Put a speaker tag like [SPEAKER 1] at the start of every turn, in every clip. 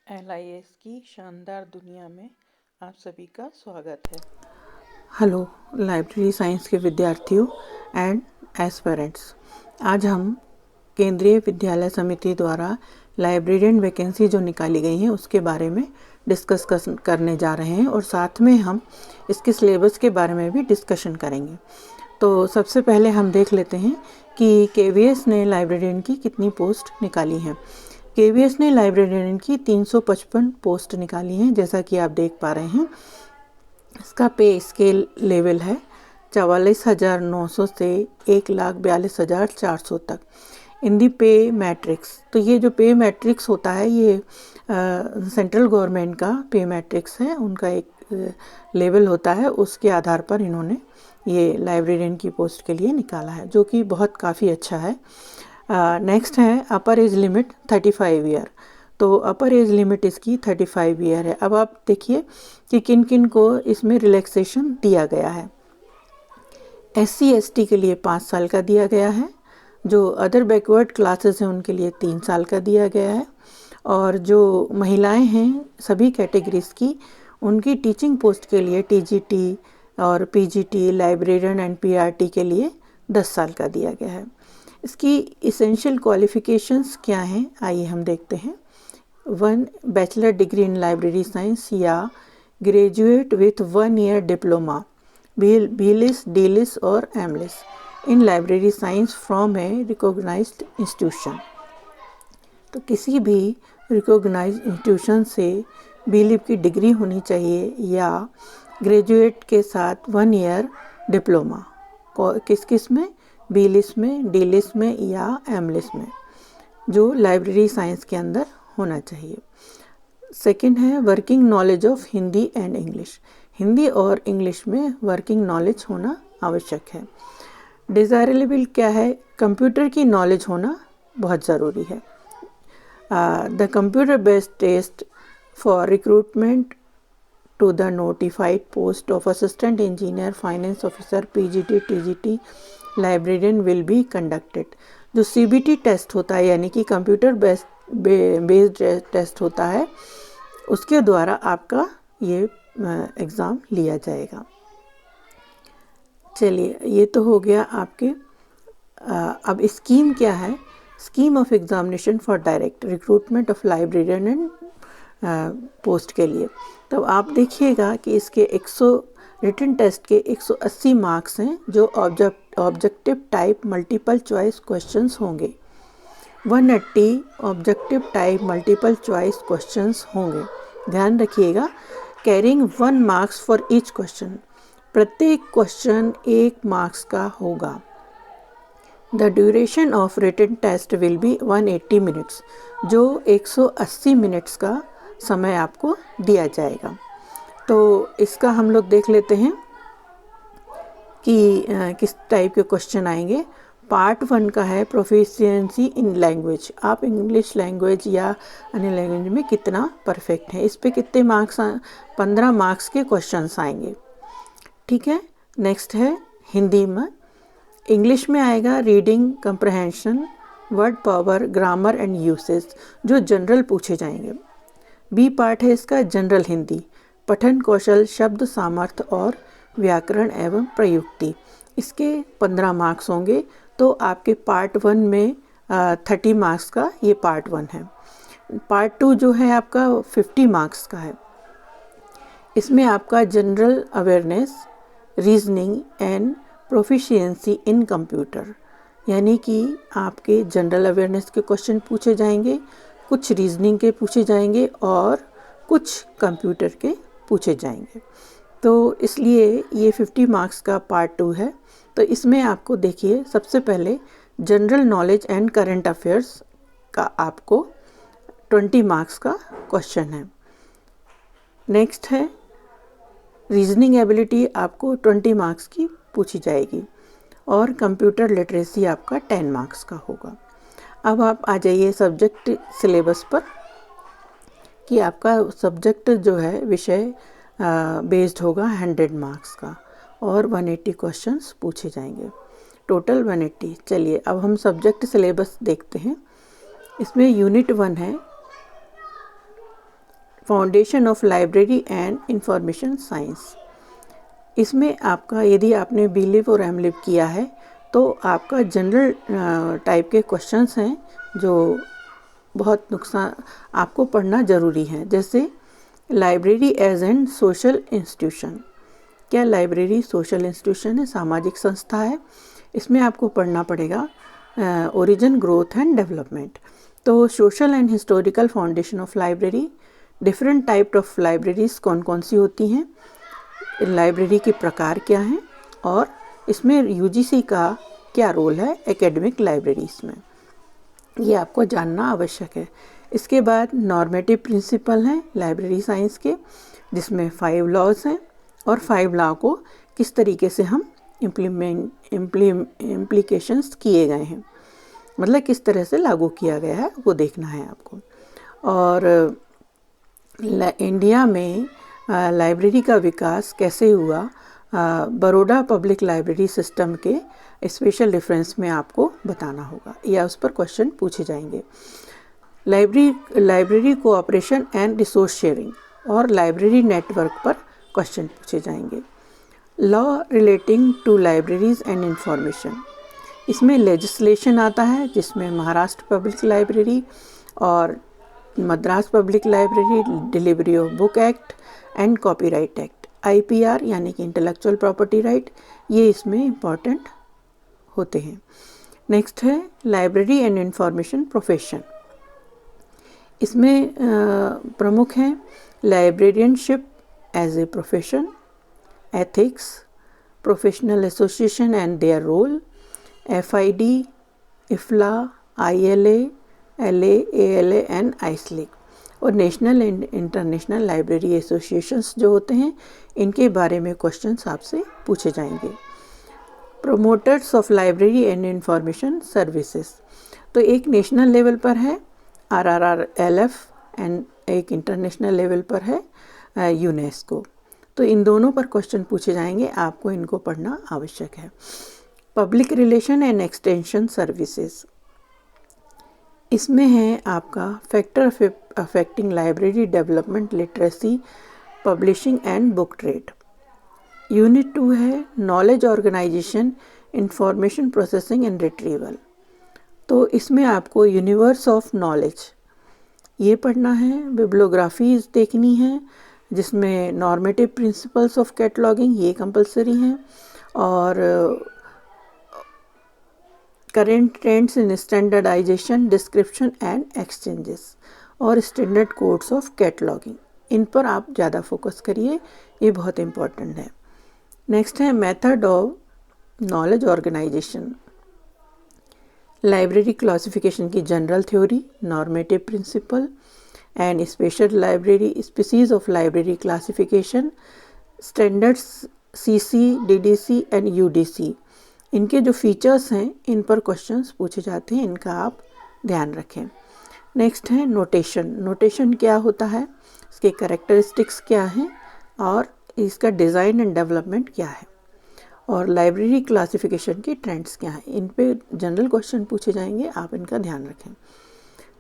[SPEAKER 1] LIS की शानदार दुनिया में आप सभी का स्वागत है।
[SPEAKER 2] हेलो लाइब्रेरी साइंस के विद्यार्थियों एंड एस्पिरेंट्स। आज हम केंद्रीय विद्यालय समिति द्वारा लाइब्रेरियन वैकेंसी जो निकाली गई है उसके बारे में डिस्कस करने जा रहे हैं और साथ में हम इसके सिलेबस के बारे में भी डिस्कशन करेंगे। तो सबसे पहले हम देख लेते हैं कि KVS ने लाइब्रेरियन की कितनी पोस्ट निकाली हैं। KVS ने लाइब्रेरियन की 355 पोस्ट निकाली हैं, जैसा कि आप देख पा रहे हैं। इसका पे स्केल लेवल है 44,900 से 1,42,400 तक इन दी पे मैट्रिक्स। तो ये जो पे मैट्रिक्स होता है ये सेंट्रल गवर्नमेंट का पे मैट्रिक्स है, उनका एक लेवल होता है, उसके आधार पर इन्होंने ये लाइब्रेरियन की पोस्ट के लिए निकाला है, जो कि बहुत काफ़ी अच्छा है। नेक्स्ट है अपर एज लिमिट 35 ईयर। तो अपर एज लिमिट इसकी 35 ईयर है। अब आप देखिए कि किन किन को इसमें रिलैक्सेशन दिया गया है। SC ST के लिए 5 साल का दिया गया है, जो अदर बैकवर्ड क्लासेस हैं उनके लिए 3 साल का दिया गया है, और जो महिलाएं हैं सभी कैटेगरीज की उनकी टीचिंग पोस्ट के लिए TGT और PGT लाइब्रेरियन एंड PRT के लिए 10 साल का दिया गया है। इसकी इसेंशियल क्वालिफिकेशंस क्या हैं आइए हम देखते हैं। 1 bachelor degree in library science या graduate with 1 year diploma BLIS, DLIS और MLIS in library science from a recognised institution. तो किसी भी रिकॉग्नाइज्ड इंस्टीट्यूशन से BLIS की डिग्री होनी चाहिए या ग्रेजुएट के साथ 1 ईयर डिप्लोमा किस किस में, BLIS में, DLIS में या MLIS में, जो लाइब्रेरी साइंस के अंदर होना चाहिए। सेकंड है working knowledge of Hindi and English. Hindi और इंग्लिश में वर्किंग नॉलेज होना आवश्यक है। डिज़ायरेबल क्या है, कंप्यूटर की नॉलेज होना बहुत ज़रूरी है। The computer based test for recruitment to the notified post of assistant engineer finance officer PGT TGT librarian will be conducted. जो CBT टेस्ट होता है यानी कि कंप्यूटर बेस्ड टेस्ट होता है, उसके द्वारा आपका ये एग्ज़ाम लिया जाएगा। चलिए ये तो हो गया आपके। अब स्कीम क्या है, scheme of examination for direct recruitment of librarian and post के लिए। तो आप देखिएगा कि इसके 100 रिटन टेस्ट के 180 मार्क्स हैं, जो objective type multiple choice questions होंगे। 180 objective type multiple choice questions होंगे। ध्यान रखिएगा, carrying 1 marks for each question, प्रत्येक क्वेश्चन 1 मार्क्स का होगा। The duration of written test will be 180 minutes, जो 180 मिनट्स का समय आपको दिया जाएगा। तो इसका हम लोग देख लेते हैं कि किस टाइप के क्वेश्चन आएंगे। पार्ट 1 का है प्रोफिशिएंसी इन लैंग्वेज, आप इंग्लिश लैंग्वेज या अन्य लैंग्वेज में कितना परफेक्ट है। इस पे कितने मार्क्स, 15 मार्क्स के क्वेश्चंस आएंगे। ठीक है। नेक्स्ट है हिंदी में। इंग्लिश में आएगा reading comprehension, word power, grammar and usage, जो जनरल पूछे जाएंगे। बी पार्ट है इसका जनरल हिंदी, पठन कौशल, शब्द सामर्थ्य और व्याकरण एवं प्रयुक्ति। इसके 15 मार्क्स होंगे। तो आपके पार्ट 1 में 30 मार्क्स का ये पार्ट 1 है। पार्ट 2 जो है आपका 50 मार्क्स का है। इसमें आपका general awareness, reasoning and proficiency in computer, यानी कि आपके जनरल अवेयरनेस के क्वेश्चन पूछे जाएंगे, कुछ रीजनिंग के पूछे जाएंगे और कुछ कंप्यूटर के पूछे जाएंगे। तो इसलिए ये 50 मार्क्स का पार्ट 2 है। तो इसमें आपको देखिए सबसे पहले general knowledge and current affairs का आपको 20 मार्क्स का क्वेश्चन है। नेक्स्ट है रीजनिंग एबिलिटी, आपको 20 मार्क्स की पूछी जाएगी और कंप्यूटर लिटरेसी आपका 10 मार्क्स का होगा। अब आप आ जाइए सब्जेक्ट सिलेबस पर कि आपका सब्जेक्ट जो है विषय बेस्ड होगा 100 मार्क्स का और 180 क्वेश्चंस पूछे जाएंगे, टोटल 180। चलिए अब हम सब्जेक्ट सिलेबस देखते हैं। इसमें यूनिट 1 है foundation of library and information science. इसमें आपका यदि आपने बीलिव और एमलिव किया है तो आपका जनरल टाइप के क्वेश्चंस हैं जो बहुत नुकसान आपको पढ़ना ज़रूरी है। जैसे library as an social institution, क्या लाइब्रेरी सोशल इंस्टीट्यूशन है, सामाजिक संस्था है। इसमें आपको पढ़ना पड़ेगा ओरिजिन, ग्रोथ एंड डेवलपमेंट। तो social and historical foundation of library, different type of libraries कौन कौन सी होती हैं, लाइब्रेरी के प्रकार क्या हैं, और इसमें यूजीसी का क्या रोल है एकेडमिक लाइब्रेरीज में, ये आपको जानना आवश्यक है। इसके बाद नॉर्मेटिव प्रिंसिपल हैं लाइब्रेरी साइंस के, जिसमें 5 लॉज हैं और 5 लॉ को किस तरीके से हम इम्प्लीकेशंस किए गए हैं, मतलब किस तरह से लागू किया गया है वो देखना है आपको। और इंडिया में लाइब्रेरी का विकास कैसे हुआ, बड़ौदा पब्लिक लाइब्रेरी सिस्टम के स्पेशल रेफरेंस में आपको बताना होगा या उस पर क्वेश्चन पूछे जाएंगे। Library cooperation and resource sharing और लाइब्रेरी नेटवर्क पर क्वेश्चन पूछे जाएंगे। Law relating to libraries and information, इसमें लेजिस्लेशन आता है जिसमें महाराष्ट्र पब्लिक लाइब्रेरी और Madras public library, delivery of book act and copyright act, IPR यानी कि इंटेलेक्चुअल प्रॉपर्टी राइट, ये इसमें इम्पॉर्टेंट होते हैं। नेक्स्ट है लाइब्रेरी एंड इंफॉर्मेशन प्रोफेशन, इसमें प्रमुख हैं librarianship as a profession, ethics, professional association and their role, FID, IFLA, ILA, LA, ALA एंड ISLIC, और national and international library associations जो होते हैं इनके बारे में क्वेश्चंस आपसे पूछे जाएंगे। Promoters of library and information services, तो एक नेशनल लेवल पर है RRRLF एंड एक इंटरनेशनल लेवल पर है यूनेस्को, तो इन दोनों पर क्वेश्चन पूछे जाएंगे, आपको इनको पढ़ना आवश्यक है। Public relation and extension services, इसमें है आपका factor affecting library development, literacy, publishing and book trade. Unit 2 है knowledge organisation, information processing and retrieval, तो इसमें आपको यूनिवर्स ऑफ नॉलेज ये पढ़ना है। बिब्लियोग्राफीज देखनी है जिसमें नॉर्मेटिव प्रिंसिपल्स ऑफ कैटलॉगिंग ये कंपलसरी हैं, और current trends in standardisation, description and exchanges, और स्टैंडर्ड कोड्स ऑफ कैटलॉगिंग, इन पर आप ज़्यादा फोकस करिए, ये बहुत इम्पॉर्टेंट है। नेक्स्ट है method of knowledge organisation, library classification की general theory, normative principle and special library species of library classification, standards CC, DDC and UDC, इनके जो फीचर्स हैं इन पर क्वेश्चंस पूछे जाते हैं, इनका आप ध्यान रखें। नेक्स्ट है नोटेशन, नोटेशन क्या होता है, इसके कैरेक्टरिस्टिक्स क्या हैं और इसका डिज़ाइन एंड डेवलपमेंट क्या है, और लाइब्रेरी क्लासिफिकेशन की ट्रेंड्स क्या हैं, इन पे जनरल क्वेश्चन पूछे जाएंगे, आप इनका ध्यान रखें।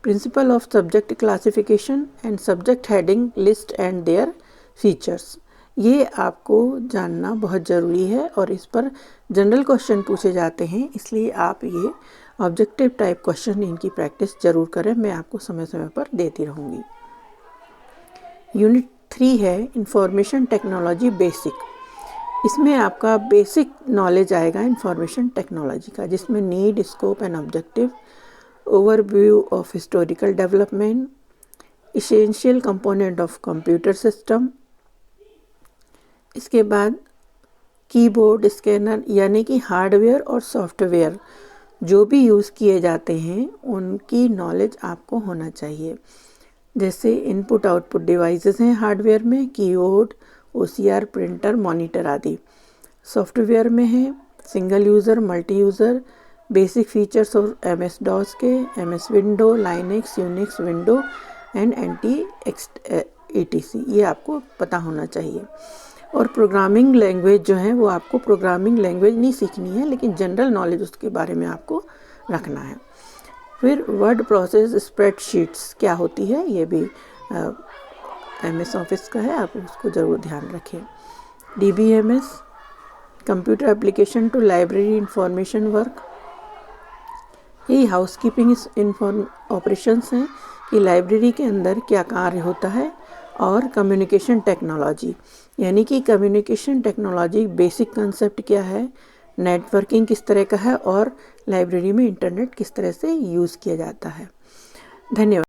[SPEAKER 2] Principle of subject classification and subject heading list and their features, ये आपको जानना बहुत ज़रूरी है और इस पर जनरल क्वेश्चन पूछे जाते हैं, इसलिए आप ये ऑब्जेक्टिव टाइप क्वेश्चन इनकी प्रैक्टिस ज़रूर करें, मैं आपको समय समय पर देती रहूँगी। यूनिट 3 है इंफॉर्मेशन टेक्नोलॉजी बेसिक, इसमें आपका बेसिक नॉलेज आएगा इंफॉर्मेशन टेक्नोलॉजी का, जिसमें need, scope and objective, overview of historical development, essential component of computer system, इसके बाद कीबोर्ड, स्कैनर यानी कि हार्डवेयर और सॉफ्टवेयर जो भी यूज़ किए जाते हैं उनकी नॉलेज आपको होना चाहिए। जैसे इनपुट आउटपुट डिवाइसेस हैं हार्डवेयर में, कीबोर्ड, OCR, प्रिंटर, मॉनिटर आदि। सॉफ्टवेयर में है single user, multi user, basic features और MS-DOS के, MS window, Linux, Unix, window and etc, ये आपको पता होना चाहिए। और प्रोग्रामिंग लैंग्वेज जो है वो आपको प्रोग्रामिंग लैंग्वेज नहीं सीखनी है, लेकिन जनरल नॉलेज उसके बारे में आपको रखना है। फिर वर्ड प्रोसेस स्प्रेडशीट्स क्या होती है ये भी MS ऑफिस का है, आप उसको ज़रूर ध्यान रखें। DBMS computer application to library information work, ये हाउसकीपिंग ऑपरेशंस हैं कि लाइब्रेरी के अंदर क्या कार्य होता है। और कम्युनिकेशन टेक्नोलॉजी, यानी कि कम्युनिकेशन टेक्नोलॉजी बेसिक कंसेप्ट क्या है, नेटवर्किंग किस तरह का है और लाइब्रेरी में इंटरनेट किस तरह से यूज़ किया जाता है। धन्यवाद।